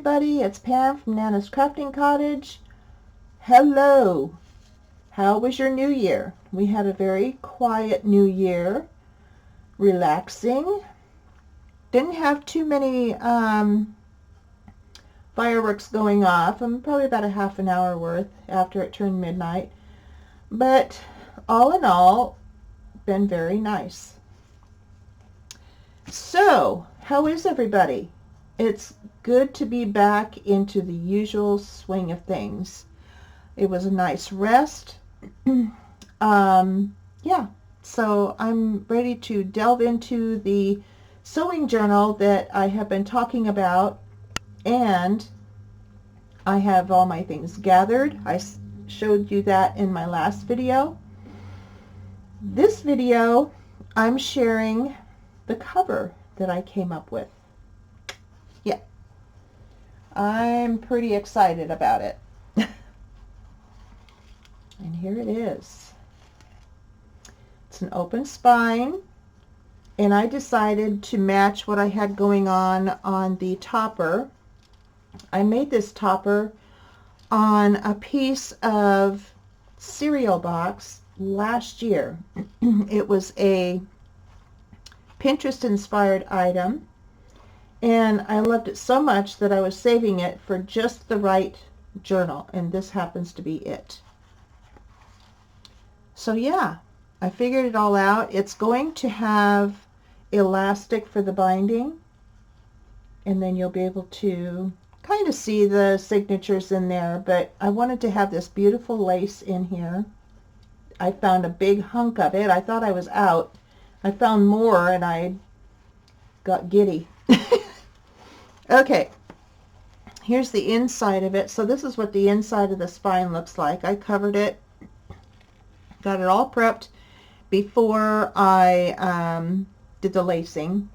everybody, it's Pam from Nana's Crafting Cottage. Hello! How was your new year? We had a very quiet new year, relaxing. Didn't have too many fireworks going off. Probably about a half an hour worth after it turned midnight. But all in all, been very nice. So, how is everybody? It's good to be back into the usual swing of things. It was a nice rest. Yeah, so I'm ready to delve into the sewing journal that I have been talking about, and I have all my things gathered. I showed you that in my last video. This video, I'm sharing the cover that I came up with. Yeah, I'm pretty excited about it. And here it is. It's an open spine, and I decided to match what I had going on the topper. I made this topper on a piece of cereal box last year. It was a Pinterest inspired item, and I loved it so much that I was saving it for just the right journal, and this happens to be it. So yeah, I figured it all out. It's going to have elastic for the binding, and then you'll be able to kind of see the signatures in there, but I wanted to have this beautiful lace in here. I found a big hunk of it. I thought I was out. I found more and I got giddy. Okay, here's the inside of it. So this is what the inside of the spine looks like. I covered it, got it all prepped before I did the lacing.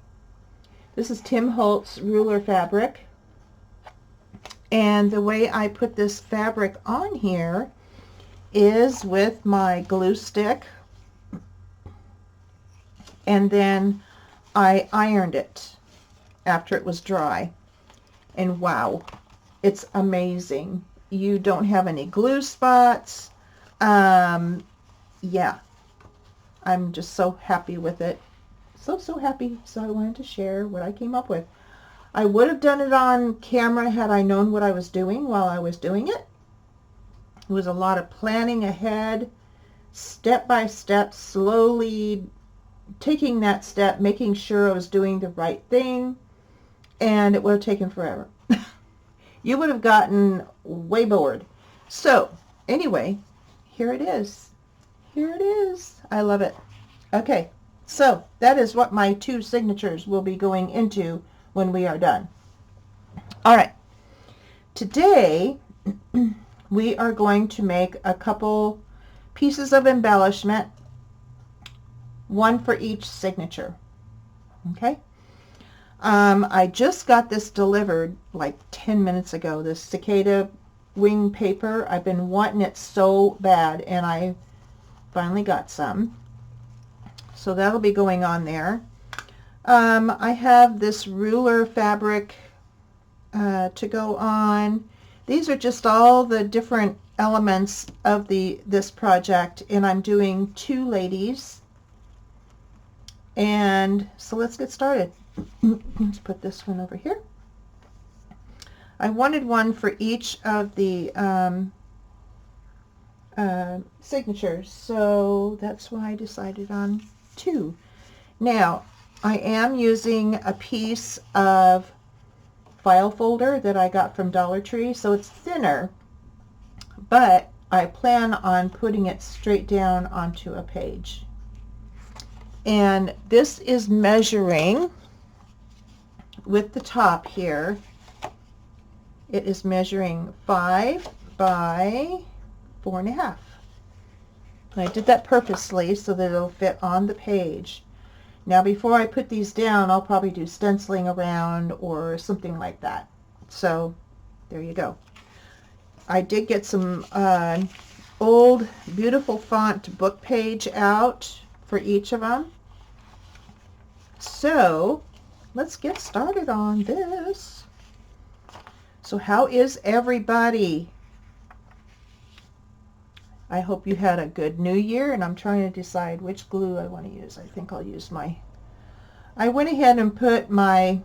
This is Tim Holtz ruler fabric, and the way I put this fabric on here is with my glue stick, and then I ironed it after it was dry, and wow, it's amazing. You don't have any glue spots. Yeah, I'm just so happy with it. So happy. So I wanted to share what I came up with. I would have done it on camera had I known what I was doing while I was doing it. It was a lot of planning ahead, step by step, slowly taking that step, making sure I was doing the right thing, and it would have taken forever. You would have gotten way bored. So anyway, here it is. Here it is. I love it. Okay, so that is what my two signatures will be going into when we are done. All right, today we are going to make a couple pieces of embellishment, one for each signature. Okay, I just got this delivered like 10 minutes ago, this cicada wing paper. I've been wanting it so bad, and I finally got some. So that'll be going on there. I have this ruler fabric to go on. These are just all the different elements of this project, and I'm doing two ladies. And so let's get started. Let's put this one over here. I wanted one for each of the signatures, so that's why I decided on two. Now, I am using a piece of file folder that I got from Dollar Tree, so it's thinner, but I plan on putting it straight down onto a page. And this is measuring with the top here. It is measuring 5 by 4.5. I did that purposely so that it'll fit on the page. Now before I put these down, I'll probably do stenciling around or something like that. So there you go. I did get some old beautiful font book page out for each of them. So let's get started on this. So how is everybody? I hope you had a good new year, and I'm trying to decide which glue I want to use. I think I'll use I went ahead and put my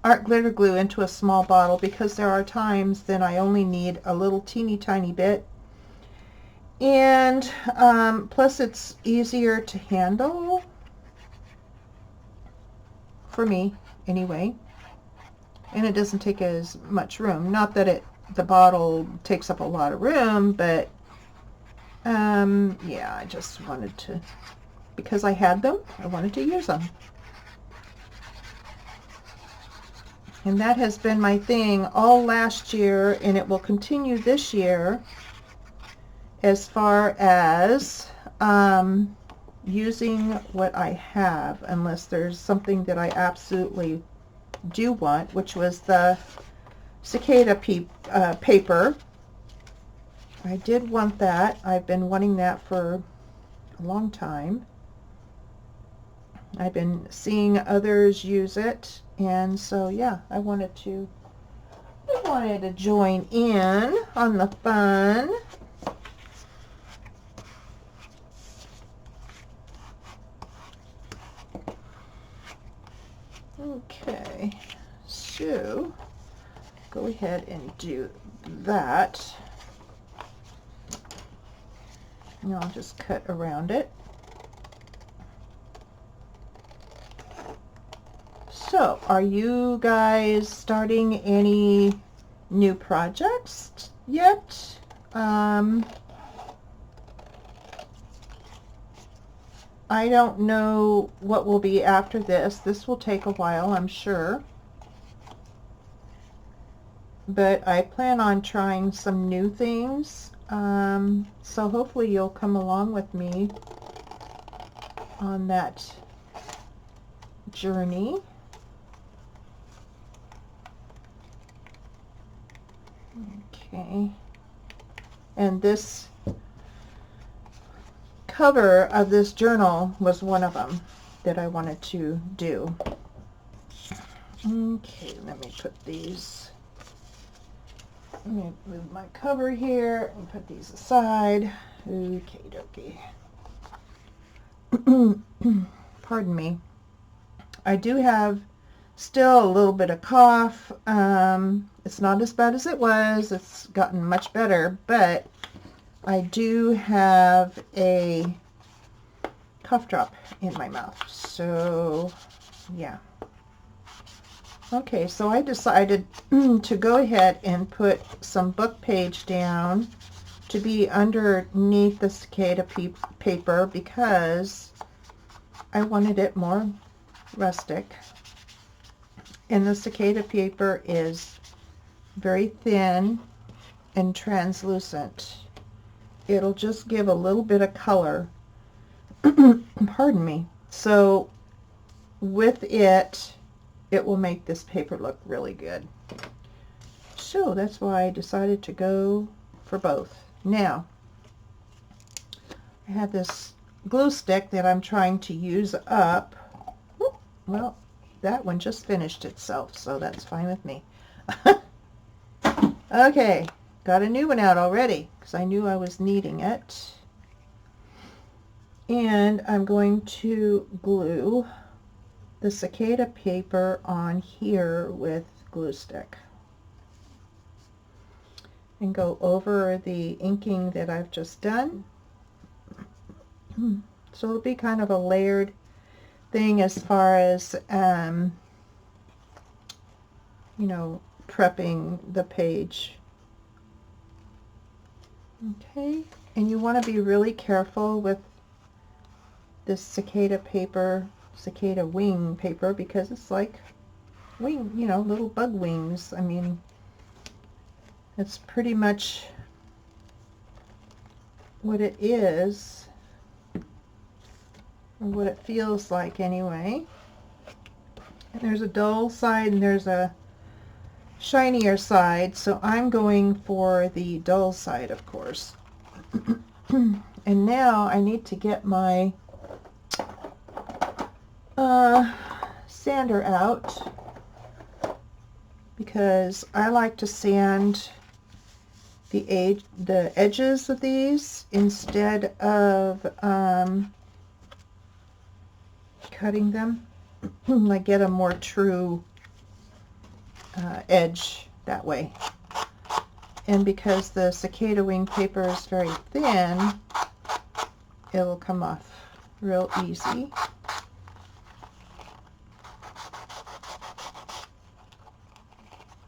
art glitter glue into a small bottle because there are times that I only need a little teeny tiny bit. And plus it's easier to handle for me anyway. And it doesn't take as much room. Not that the bottle takes up a lot of room, but yeah, I just wanted to, because I had them, I wanted to use them. And that has been my thing all last year, and it will continue this year as far as using what I have, unless there's something that I absolutely do want, which was the cicada paper. I did want that. I've been wanting that for a long time. I've been seeing others use it, and so yeah, I wanted to join in on the fun. Okay, so go ahead and do that. And I'll just cut around it. So, are you guys starting any new projects yet? I don't know what will be after this. This will take a while, I'm sure. But I plan on trying some new things. So hopefully you'll come along with me on that journey. Okay. And this cover of this journal was one of them that I wanted to do. Okay, let me put these. Let me move my cover here and put these aside. Okay, dokie. Pardon me. I do have still a little bit of cough. It's not as bad as it was. It's gotten much better, but I do have a cough drop in my mouth. So, yeah. Okay, so I decided to go ahead and put some book page down to be underneath the cicada paper because I wanted it more rustic. And the cicada paper is very thin and translucent. It'll just give a little bit of color. Pardon me. So with it, it will make this paper look really good. So that's why I decided to go for both. Now, I have this glue stick that I'm trying to use up. Well, that one just finished itself, so that's fine with me. Okay, got a new one out already because I knew I was needing it. And I'm going to glue the cicada paper on here with glue stick and go over the inking that I've just done. So it'll be kind of a layered thing as far as you know, prepping the page. Okay, and you want to be really careful with this cicada wing paper, because it's like wing, you know, little bug wings. I mean, it's pretty much what it is, or what it feels like anyway. And there's a dull side and there's a shinier side, so I'm going for the dull side, of course. And now I need to get my sander out because I like to sand the edges of these instead of cutting them. I get a more true edge that way. And because the cicada wing paper is very thin, it will come off real easy.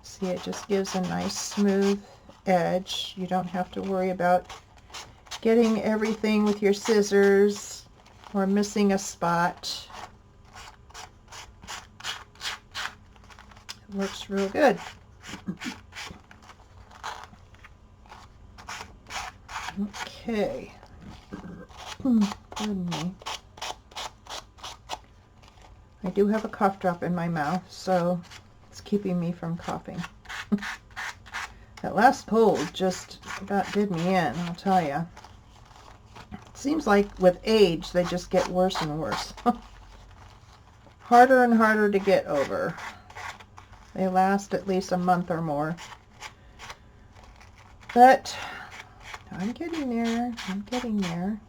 See, it just gives a nice smooth edge. You don't have to worry about getting everything with your scissors or missing a spot. It works real good. Okay. Pardon me. I do have a cough drop in my mouth, so it's keeping me from coughing. That last cold just about did me in, I'll tell you. It seems like with age, they just get worse and worse. Harder and harder to get over. They last at least a month or more. But I'm getting there. I'm getting there.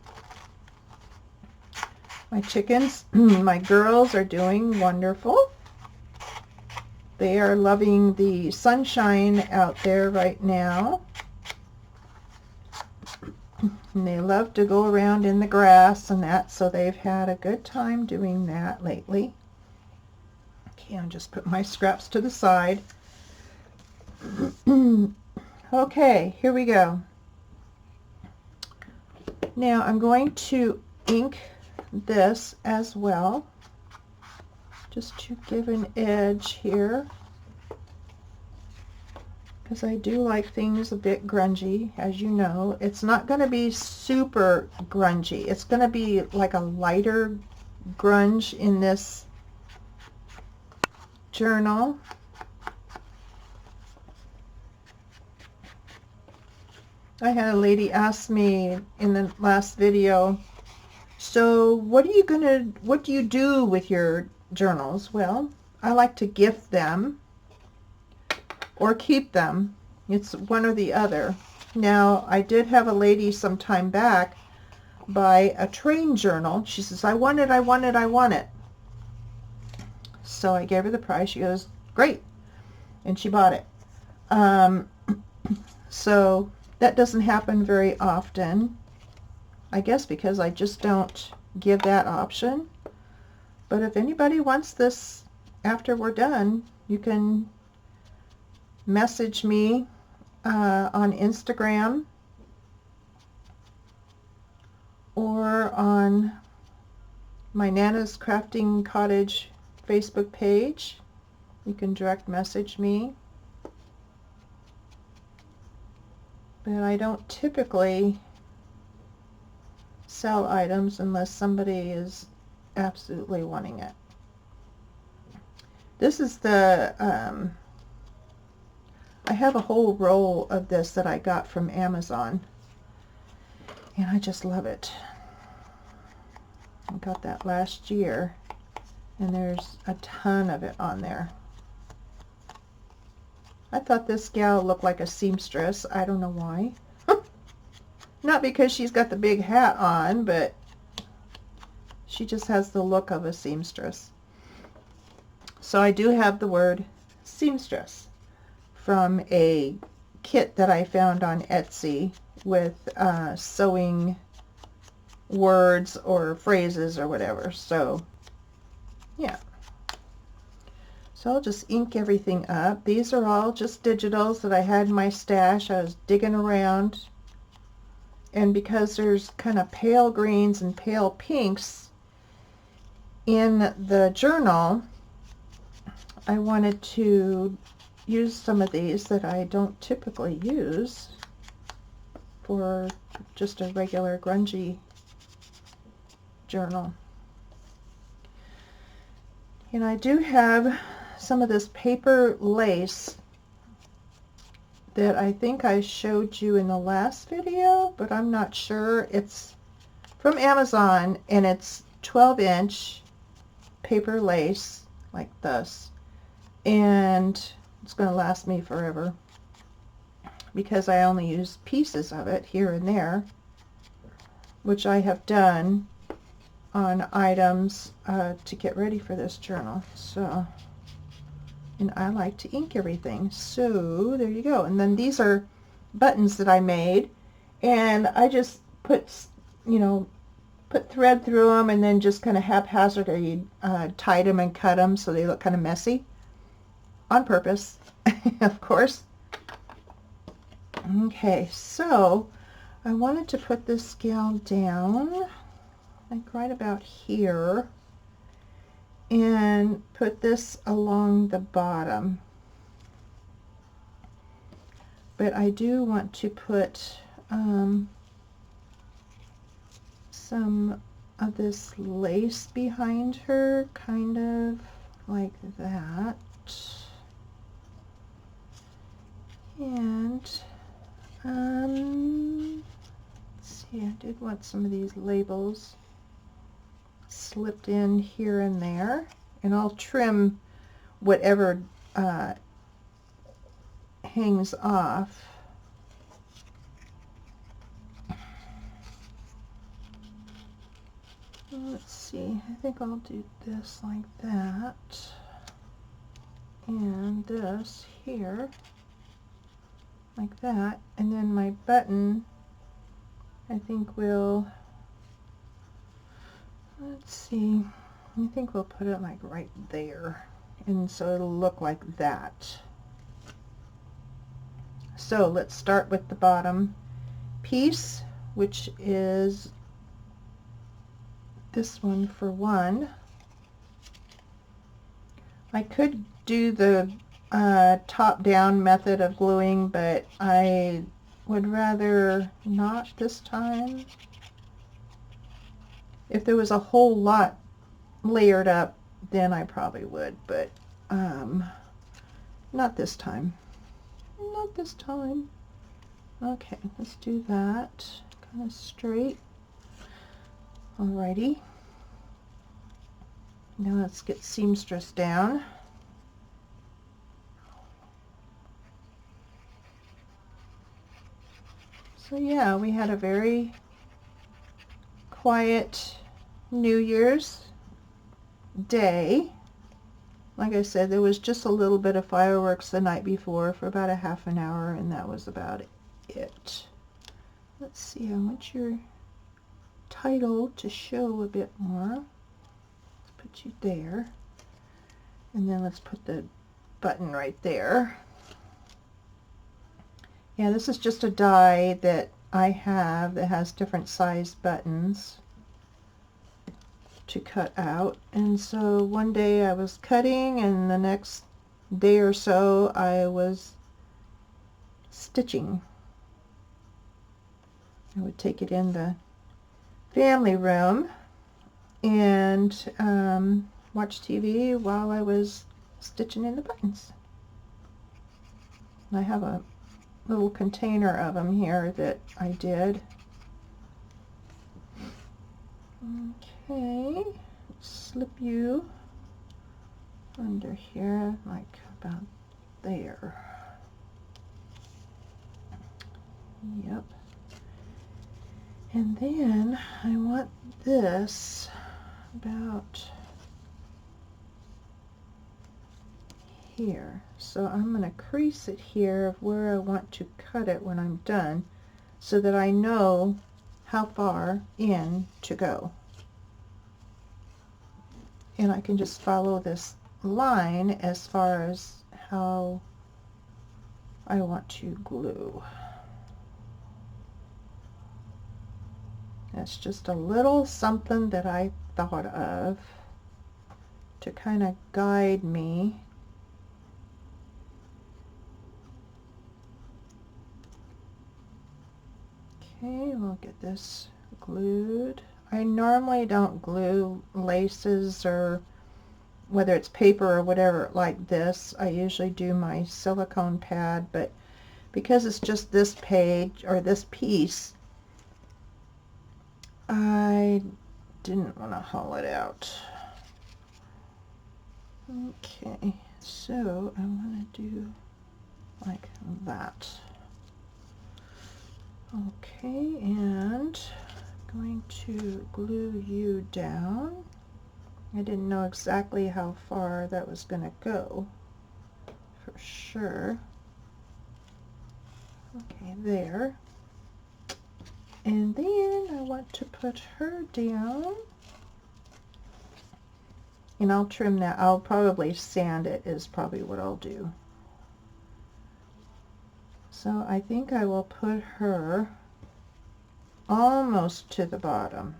My chickens, my girls are doing wonderful. They are loving the sunshine out there right now. And they love to go around in the grass and that, so they've had a good time doing that lately. Okay, I'll just put my scraps to the side. Okay, here we go. Now I'm going to ink this as well, just to give an edge here, because I do like things a bit grungy, as you know. It's not going to be super grungy. It's going to be like a lighter grunge in this journal. I had a lady ask me in the last video, so what do you do with your journals? Well, I like to gift them or keep them. It's one or the other. Now, I did have a lady some time back buy a train journal. She says, I want it, I want it, I want it. So I gave her the price. She goes, great. And she bought it. So that doesn't happen very often. I guess because I just don't give that option. But if anybody wants this after we're done, you can message me on Instagram or on my Nana's Crafting Cottage Facebook page. You can direct message me. But I don't typically sell items unless somebody is absolutely wanting it. This is the, I have a whole roll of this that I got from Amazon, and I just love it. I got that last year, and there's a ton of it on there. I thought this gal looked like a seamstress. I don't know why. Not because she's got the big hat on, but she just has the look of a seamstress. So I do have the word seamstress from a kit that I found on Etsy with sewing words or phrases or whatever. So yeah. So I'll just ink everything up. These are all just digitals that I had in my stash. I was digging around. And because there's kind of pale greens and pale pinks in the journal, I wanted to use some of these that I don't typically use for just a regular grungy journal. And I do have some of this paper lace that I think I showed you in the last video, but I'm not sure. It's from Amazon, and it's 12-inch paper lace like this. And It's going to last me forever because I only use pieces of it here and there, which I have done on items to get ready for this journal. So, and I like to ink everything. So there you go. And then these are buttons that I made, and I just put, you know, put thread through them and then just kind of haphazardly tied them and cut them so they look kind of messy on purpose, of course. Okay, so I wanted to put this scale down, like right about here, and put this along the bottom. But I do want to put some of this lace behind her, kind of like that. And let's see, I did want some of these labels slipped in here and there, and I'll trim whatever hangs off. Let's see, I think I'll do this like that, and this here like that, and then my button I think we'll, let's see, I think we'll put it like right there, and so it'll look like that. So let's start with the bottom piece, which is this one for one. I could do the top-down method of gluing, but I would rather not this time. If there was a whole lot layered up, then I probably would, but not this time. Not this time. Okay, let's do that kind of straight. Alrighty. Now let's get seamstress down. So yeah, we had a very quiet New Year's day. Like I said, there was just a little bit of fireworks the night before for about a half an hour, and that was about it. Let's see, I want your title to show a bit more. Let's put you there, and then let's put the button right there. Yeah, this is just a die that I have that has different size buttons to cut out, and so one day I was cutting, and the next day or so I was stitching. I would take it in the family room and watch TV while I was stitching in the buttons. And I have a little container of them here that I did. Okay, slip you under here, like about there. Yep. And then I want this about here. So I'm going to crease it here of where I want to cut it when I'm done, so that I know how far in to go. And I can just follow this line as far as how I want to glue. That's just a little something that I thought of to kind of guide me. Okay, we'll get this glued. I normally don't glue laces, or whether it's paper or whatever like this. I usually do my silicone pad, but because it's just this page or this piece, I didn't want to haul it out. Okay, So I want to do like that. Okay, and I'm going to glue you down. I didn't know exactly how far that was going to go for sure. Okay, there. And then I want to put her down. And I'll trim that. I'll probably sand it is probably what I'll do. So I think I will put her almost to the bottom.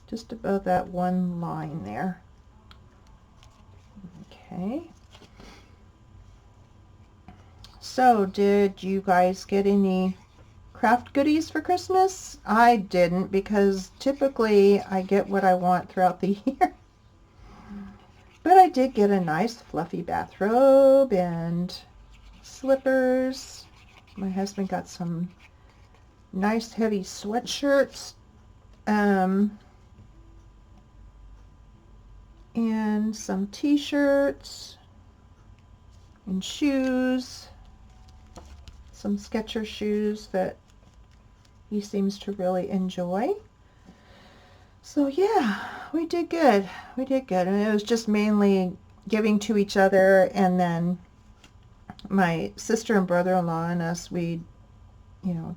Just above that one line there. Okay. So did you guys get any craft goodies for Christmas? I didn't, because typically I get what I want throughout the year. But I did get a nice fluffy bathrobe and slippers. My husband got some nice heavy sweatshirts and some t-shirts and shoes, some Skechers shoes that he seems to really enjoy. So yeah, we did good. We did good. And it was just mainly giving to each other, and then my sister and brother-in-law and us, we, you know,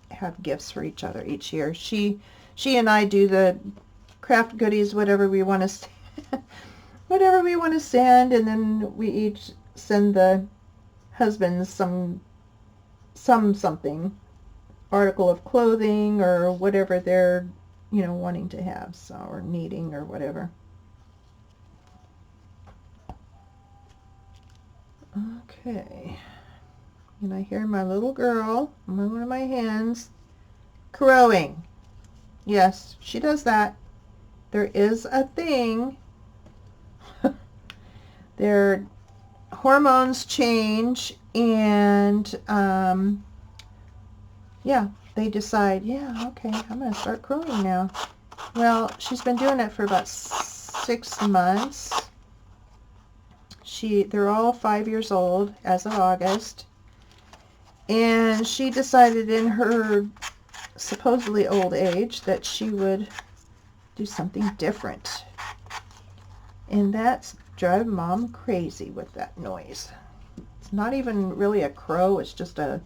have gifts for each other each year. She and I do the craft goodies, whatever we want to whatever we want to send, and then we each send the husbands something, article of clothing or whatever they're, you know, wanting to have, so, or needing or whatever. Okay, and I hear my little girl, one of my hens, crowing. Yes, she does that. There is a thing. Their hormones change, and yeah, they decide, yeah, okay, I'm going to start crowing now. Well, she's been doing it for about 6 months. They're all 5 years old as of August, and she decided in her supposedly old age that she would do something different, and that's driving Mom crazy with that noise. It's not even really a crow, it's just a,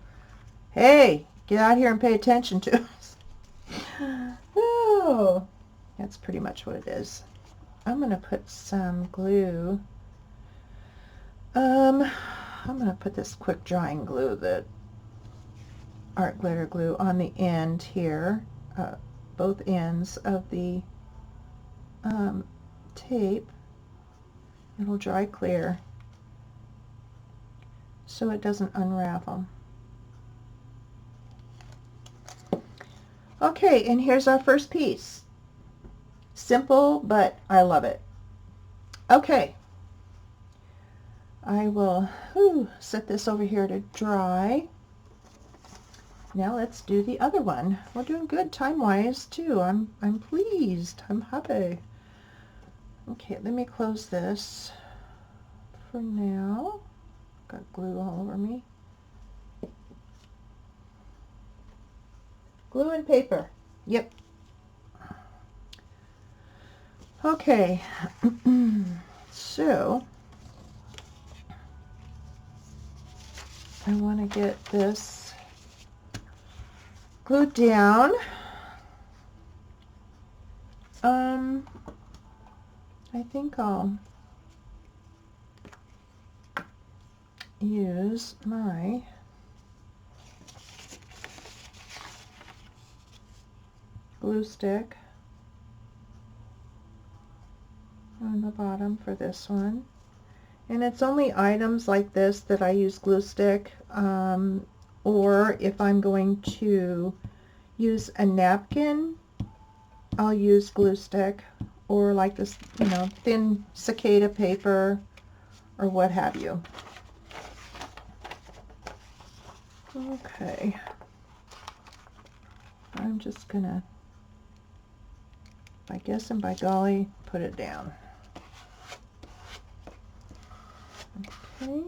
hey, get out here and pay attention to us. Oh, that's pretty much what it is. I'm going to put some glue. I'm going to put this quick drying glue, the art glitter glue, on the end here, both ends of the tape. It'll dry clear so it doesn't unravel. Okay, and here's our first piece. Simple, but I love it. Okay, I will set this over here to dry. Now let's do the other one. We're doing good time-wise too. I'm pleased. I'm happy. Okay, let me close this for now. Got glue all over me. Glue and paper. Yep. Okay. So I want to get this glued down. I think I'll use my glue stick on the bottom for this one. And it's only items like this that I use glue stick, or if I'm going to use a napkin, I'll use glue stick, or like this, you know, thin cicada paper or what have you. Okay, I'm just gonna, by guess and by golly, put it down. Okay.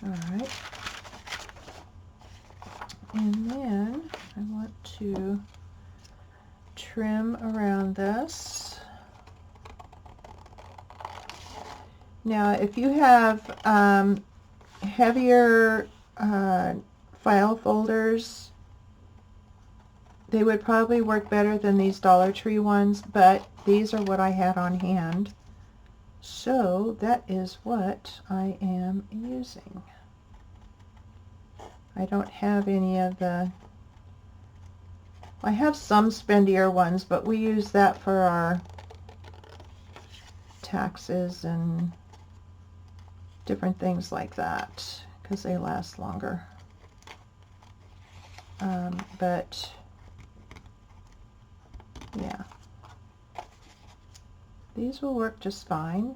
All right. And then I want to trim around this. Now, if you have heavier file folders, they would probably work better than these Dollar Tree ones, but these are what I had on hand. So that is what I am using. I don't have any of the, I have some spendier ones, but we use that for our taxes and different things like that because they last longer. But yeah, these will work just fine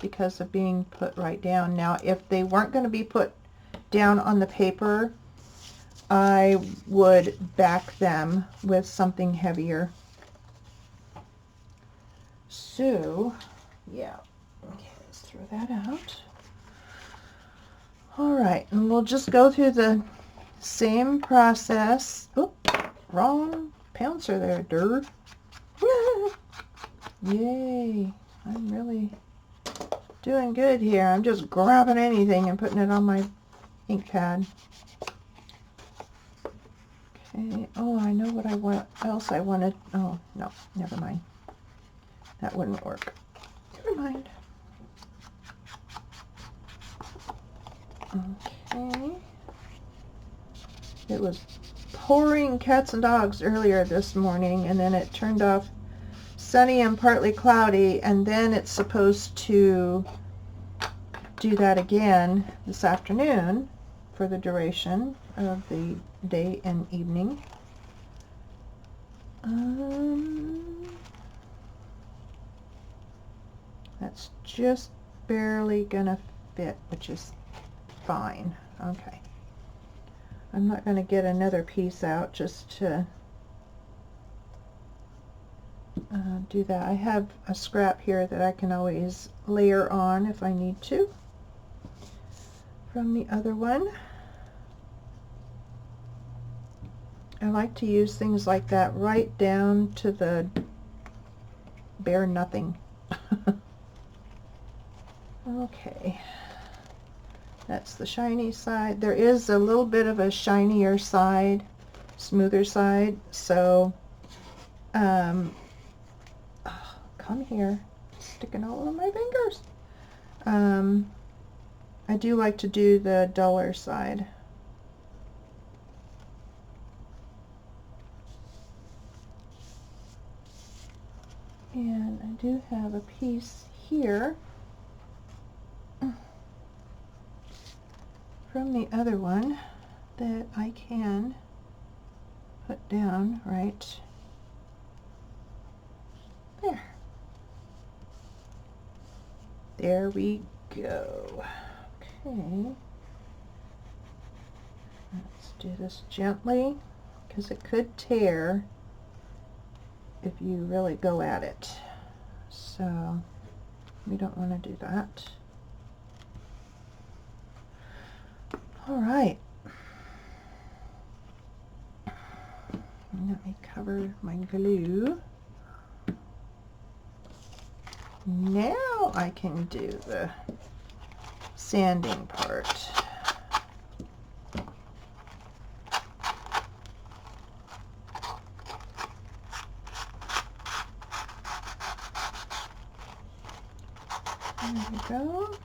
because of being put right down. Now, if they weren't going to be put down on the paper, I would back them with something heavier. So, yeah. Okay, let's throw that out. All right, and we'll just go through the same process. Oop, wrong pouncer there, dirt. Yay, I'm really doing good here. I'm just grabbing anything and putting it on my ink pad. Okay, oh, I know what I want, else I wanted. Oh, no, never mind. That wouldn't work. Never mind. Okay. It was pouring cats and dogs earlier this morning, and then it turned off sunny and partly cloudy, and then it's supposed to do that again this afternoon for the duration of the day and evening. That's just barely gonna fit, which is fine. Okay. I'm not going to get another piece out just to do that. I have a scrap here that I can always layer on if I need to from the other one. I like to use things like that right down to the bare nothing. Okay. That's the shiny side. There is a little bit of a shinier side, smoother side, so oh, come here, it's sticking all over my fingers. I do like to do the duller side. And I do have a piece here from the other one that I can put down right there. There we go. Okay. Let's do this gently because it could tear if you really go at it. So we don't want to do that. All right. Let me cover my glue. Now I can do the sanding part. There we go.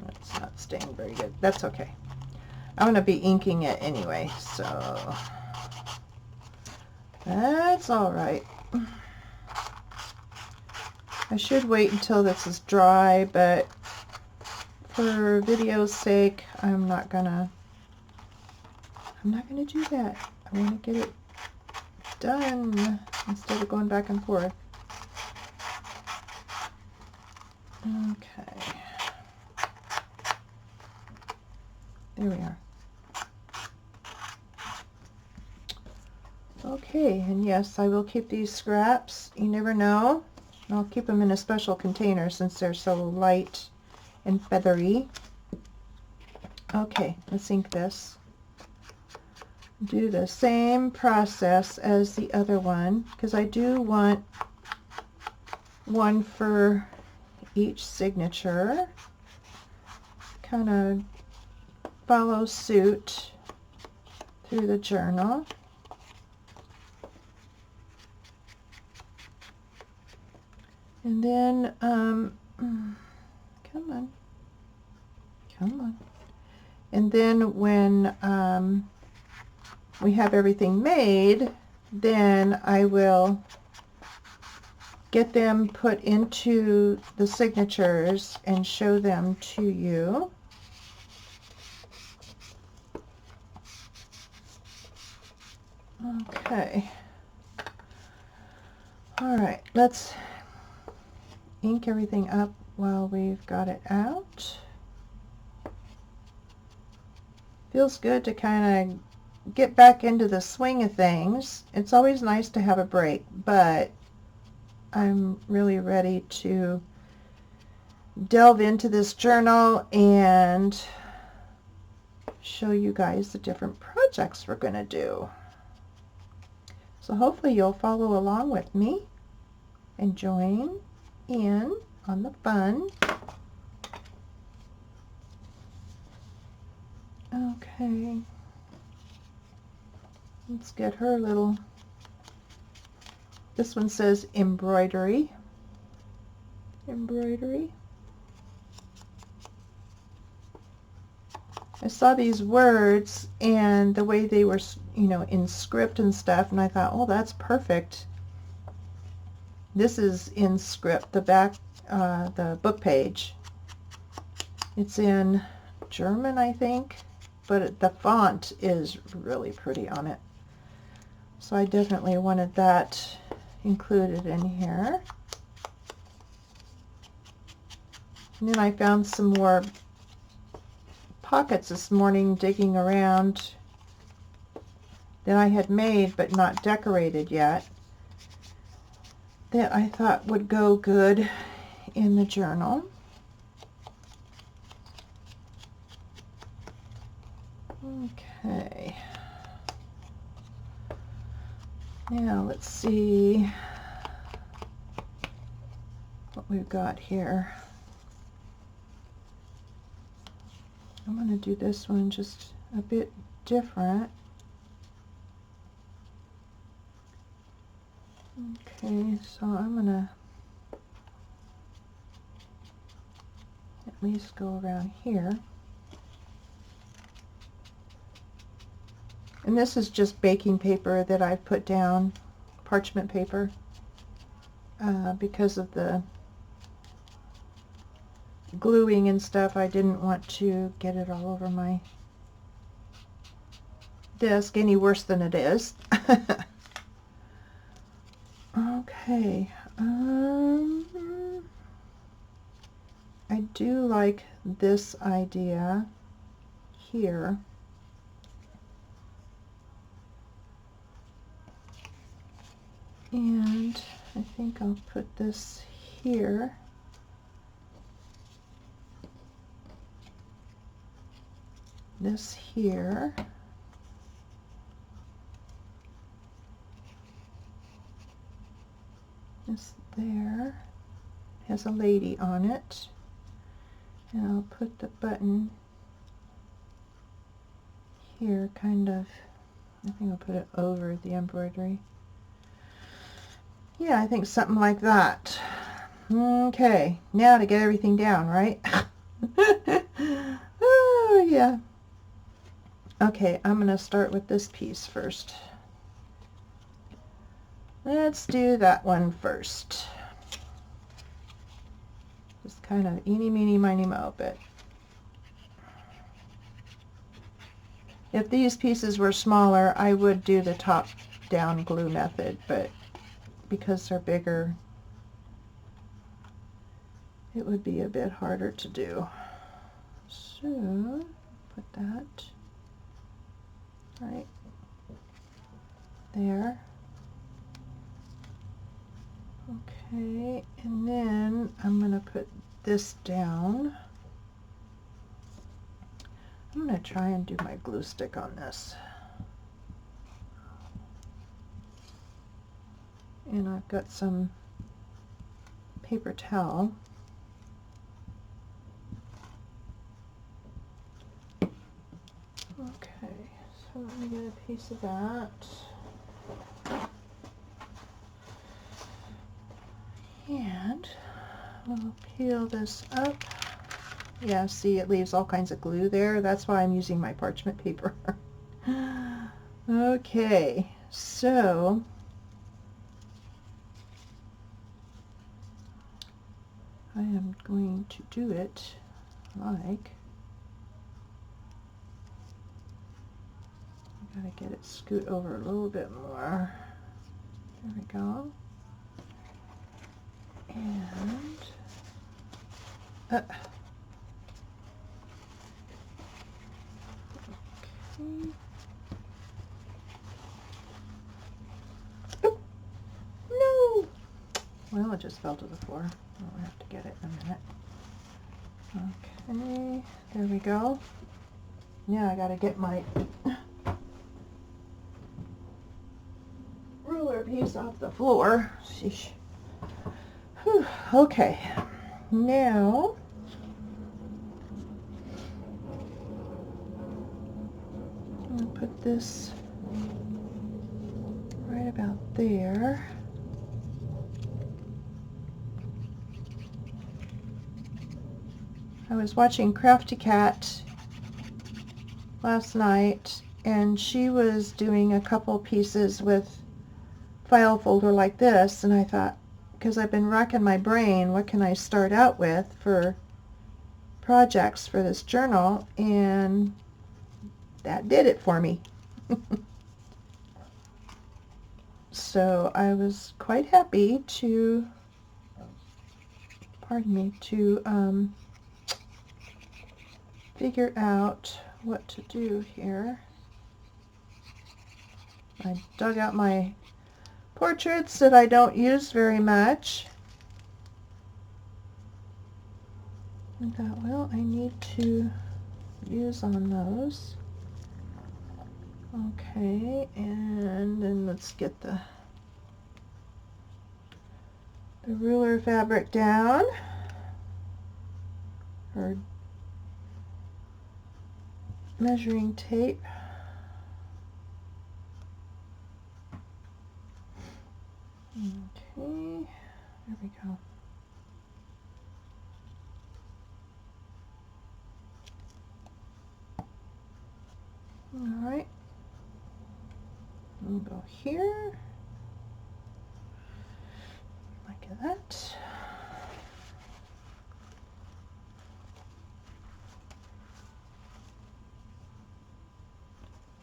It's not staying very good. That's okay. I'm going to be inking it anyway, so that's all right. I should wait until this is dry, but for video's sake, I'm not gonna do that. I want to get it done instead of going back and forth. Okay. There we are. Okay, and yes, I will keep these scraps. You never know. I'll keep them in a special container since they're so light and feathery. Okay, let's ink this. Do the same process as the other one because I do want one for each signature. Kind of follow suit through the journal. And then, come on. And then when we have everything made, then I will get them put into the signatures and show them to you. Okay. All right, let's ink everything up while we've got it out. Feels good to kind of get back into the swing of things. It's always nice to have a break, but I'm really ready to delve into this journal and show you guys the different projects we're going to do. So hopefully you'll follow along with me and join in on the fun. Okay, let's get her little, this one says embroidery. I saw these words and the way they were, you know, in script and stuff, and I thought, oh, that's perfect. This is in script, the back, the book page. It's in German, I think, but the font is really pretty on it. So I definitely wanted that included in here. And then I found some more pockets this morning digging around that I had made but not decorated yet that I thought would go good in the journal. Okay. Now let's see what we've got here. I'm going to do this one just a bit different. Okay, so I'm going to at least go around here. And this is just baking paper that I've put down, parchment paper, because of the gluing and stuff. I didn't want to get it all over my desk any worse than it is. Okay, I do like this idea here. And I think I'll put this here. This here. This there. Has a lady on it. And I'll put the button here, kind of. I think I'll put it over the embroidery. Yeah, I think something like that. Okay, now to get everything down, right? Oh, yeah. Okay, I'm going to start with this piece first. Let's do that one first. Just kind of eeny, meeny, miny, moe, but if these pieces were smaller, I would do the top down glue method, but because they're bigger, it would be a bit harder to do. So, put that right there. Okay, and then I'm going to put this down. I'm going to try and do my glue stick on this. And I've got some paper towel. Okay, so let me get a piece of that. And we'll peel this up. Yeah, see, it leaves all kinds of glue there. That's why I'm using my parchment paper. Okay, so I am going to do it like, I gotta get it scoot over a little bit more. There we go. And okay. Oh, no! Well, it just fell to the floor. I'll have to get it in a minute. Okay, there we go. Now I gotta get my ruler piece off the floor. Sheesh. Whew. Okay, now I'll put this right about there. I was watching Crafty Cat last night, and she was doing a couple pieces with file folder like this, and I thought, because I've been racking my brain, what can I start out with for projects for this journal, and that did it for me. So I was quite happy to, pardon me, to figure out what to do here. I dug out my portraits that I don't use very much. I thought, well, I need to use on those. Okay, and then let's get the ruler fabric down, or measuring tape. Okay, there we go. All right, we'll go here, like that.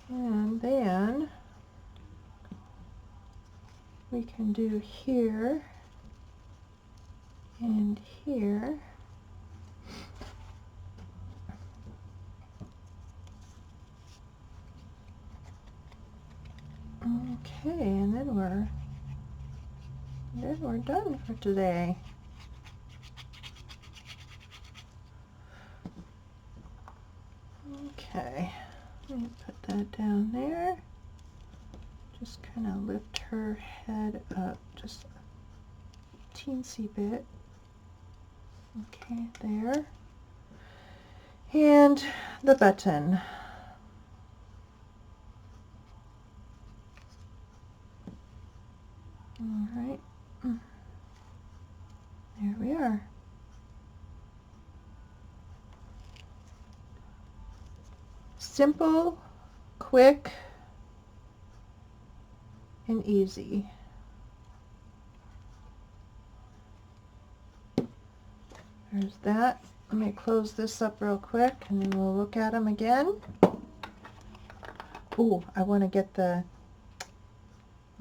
And then we can do here and here. Okay, and then we're done for today. Okay, let me put that down there. Just kind of lift her head up just a teensy bit. Okay, there. And the button. All right. There we are. Simple, quick, and easy. There's that. Let me close this up real quick and then we'll look at them again. Oh, I want to get the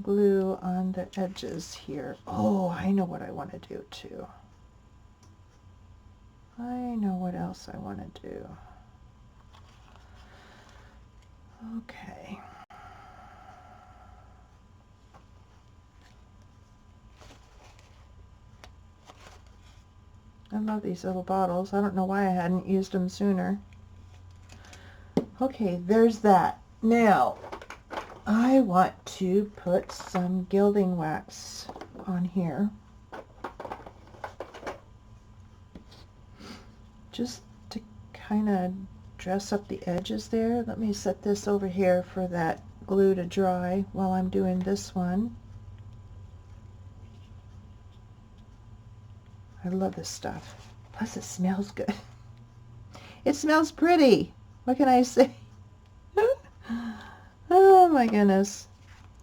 glue on the edges here. Oh, I know what I want to do too. I know what else I want to do. Okay. I love these little bottles. I don't know why I hadn't used them sooner. Okay, there's that. Now, I want to put some gilding wax on here. Just to kind of dress up the edges there. Let me set this over here for that glue to dry while I'm doing this one. I love this stuff. Plus it smells good. It smells pretty. What can I say? Oh my goodness.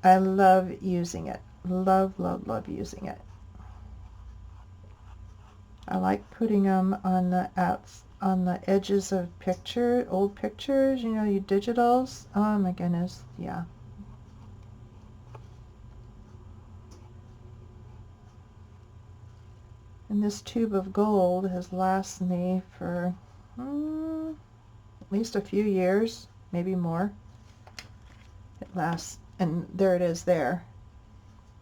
I love using it. Love, love, love using it. I like putting them on the edges of old pictures, you know, your digitals. Oh my goodness, yeah. And this tube of gold has lasted me for at least a few years, maybe more. It lasts, and there it is there.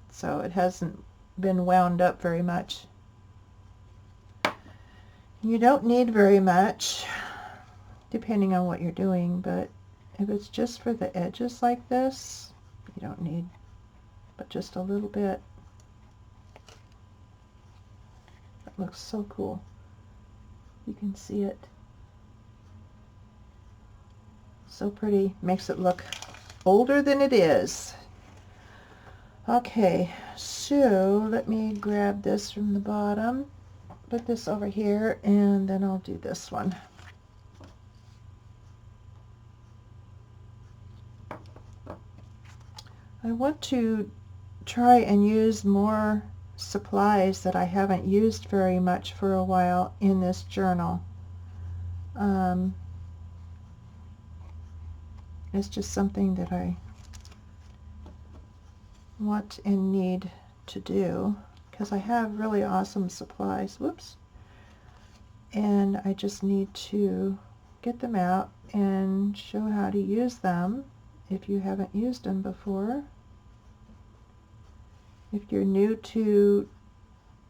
So it hasn't been wound up very much. You don't need very much, depending on what you're doing, but if it's just for the edges like this, you don't need but just a little bit. That looks so cool. You can see it. So pretty. Makes it look older than it is. Okay, so let me grab this from the bottom, put this over here, and then I'll do this one. I want to try and use more supplies that I haven't used very much for a while in this journal. It's just something that I want and need to do because I have really awesome supplies. Whoops. And I just need to get them out and show how to use them if you haven't used them before. If you're new to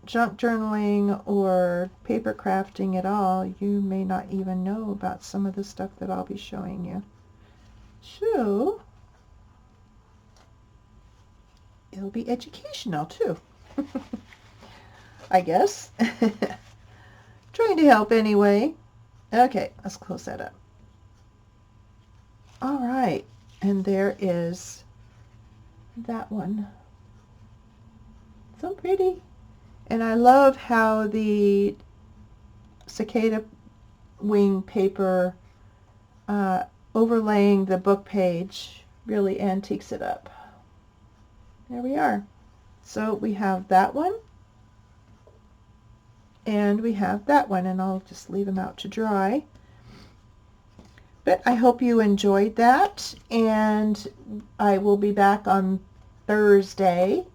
junk journaling or paper crafting at all, you may not even know about some of the stuff that I'll be showing you. So, it'll be educational too, I guess. Trying to help anyway. Okay, let's close that up. All right, and there is that one. So pretty. And I love how the cicada wing paper overlaying the book page really antiques it up. There we are. So we have that one and we have that one, and I'll just leave them out to dry. But I hope you enjoyed that, and I will be back on Thursday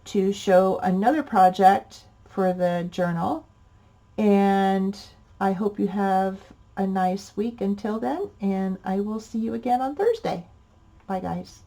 to show another project for the journal, and I hope you have a nice week until then, and I will see you again on Thursday. Bye guys.